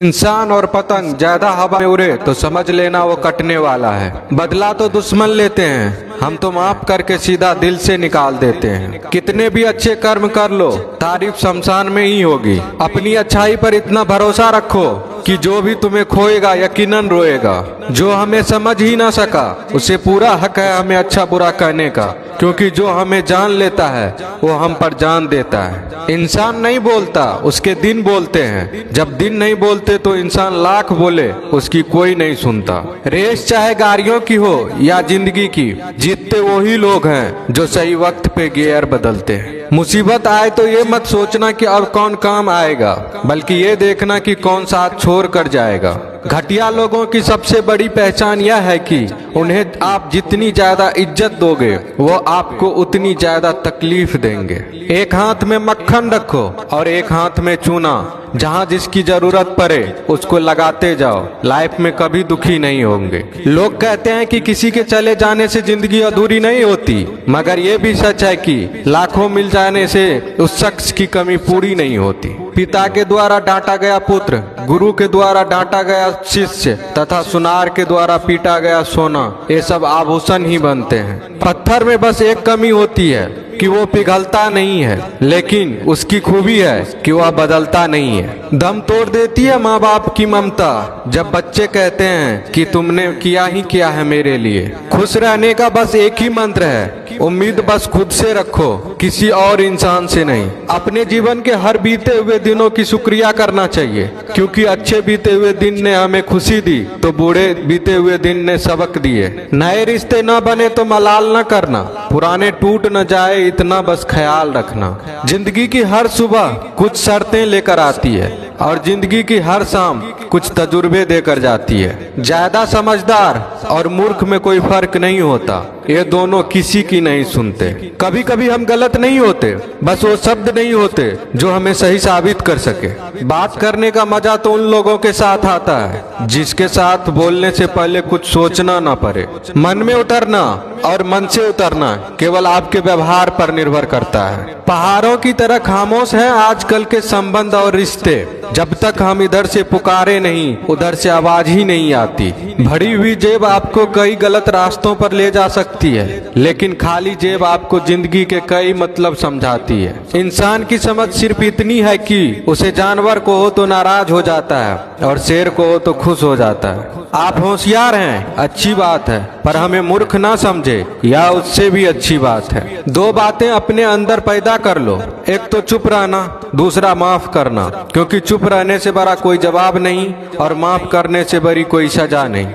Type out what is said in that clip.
इंसान और पतंग ज्यादा हवा में उड़े तो समझ लेना वो कटने वाला है। बदला तो दुश्मन लेते हैं, हम तो माफ करके सीधा दिल से निकाल देते हैं। कितने भी अच्छे कर्म कर लो, तारीफ शमशान में ही होगी। अपनी अच्छाई पर इतना भरोसा रखो कि जो भी तुम्हें खोएगा यकीनन रोएगा। जो हमें समझ ही ना सका उसे पूरा हक है हमें अच्छा बुरा कहने का, क्योंकि जो हमें जान लेता है वो हम पर जान देता है। इंसान नहीं बोलता, उसके दिन बोलते हैं। जब दिन नहीं बोलते तो इंसान लाख बोले उसकी कोई नहीं सुनता। रेस चाहे गाड़ियों की हो या जिंदगी की, जीतते वही लोग हैं जो सही वक्त पे गियर बदलते हैं। मुसीबत आए तो ये मत सोचना कि अब कौन काम आएगा, बल्कि ये देखना कि कौन साथ छोड़ कर जाएगा। घटिया लोगों की सबसे बड़ी पहचान यह है कि उन्हें आप जितनी ज्यादा इज्जत दोगे वो आपको उतनी ज्यादा तकलीफ देंगे। एक हाथ में मक्खन रखो और एक हाथ में चूना, जहाँ जिसकी जरूरत पड़े उसको लगाते जाओ। लाइफ में कभी दुखी नहीं होंगे। लोग कहते हैं कि किसी के चले जाने से जिंदगी अधूरी नहीं होती, मगर ये भी सच है कि लाखों मिल जाने से उस शख्स की कमी पूरी नहीं होती। पिता के द्वारा डांटा गया पुत्र, गुरु के द्वारा डांटा गया शिष्य तथा सुनार के द्वारा पीटा गया सोना, ये सब आभूषण ही बनते हैं। पत्थर में बस एक कमी होती है कि वो पिघलता नहीं है, लेकिन उसकी खूबी है कि वह बदलता नहीं है। दम तोड़ देती है माँ बाप की ममता जब बच्चे कहते हैं कि तुमने किया ही क्या है मेरे लिए। खुश रहने का बस एक ही मंत्र है, उम्मीद बस खुद से रखो, किसी और इंसान से नहीं। अपने जीवन के हर बीते हुए दिनों की शुक्रिया करना चाहिए, क्योंकि अच्छे बीते हुए दिन ने हमें खुशी दी तो बूढ़े बीते हुए दिन ने सबक दिए। नए रिश्ते न बने तो मलाल न करना, पुराने टूट न जाए इतना बस ख्याल रखना। जिंदगी की हर सुबह कुछ शर्तें लेकर आती है और जिंदगी की हर शाम कुछ तजुर्बे देकर जाती है। ज्यादा समझदार और मूर्ख में कोई फर्क नहीं होता, ये दोनों किसी की नहीं सुनते। कभी कभी हम गलत नहीं होते, बस वो शब्द नहीं होते जो हमें सही साबित कर सके। बात करने का मजा तो उन लोगों के साथ आता है जिसके साथ बोलने से पहले कुछ सोचना ना पड़े। मन में उतरना और मन से उतरना केवल आपके व्यवहार पर निर्भर करता है। पहाड़ों की तरह खामोश हैं आजकल के संबंध और रिश्ते। जब तक हम इधर से पुकारे नहीं उधर से आवाज ही नहीं आती। भरी हुई जेब आपको कई गलत रास्तों पर ले जा सकती है, लेकिन खाली जेब आपको जिंदगी के कई मतलब समझाती है। इंसान की समझ सिर्फ इतनी है कि उसे जानवर को हो तो नाराज हो जाता है और शेर को हो तो खुश हो जाता है। आप होशियार हैं, अच्छी बात है, पर हमें मूर्ख ना समझे या उससे भी अच्छी बात है। दो बातें अपने अंदर पैदा कर लो, एक तो चुप रहना, दूसरा माफ करना, क्योंकि चुप रहने से बड़ा कोई जवाब नहीं और माफ करने से बड़ी कोई सजा नहीं।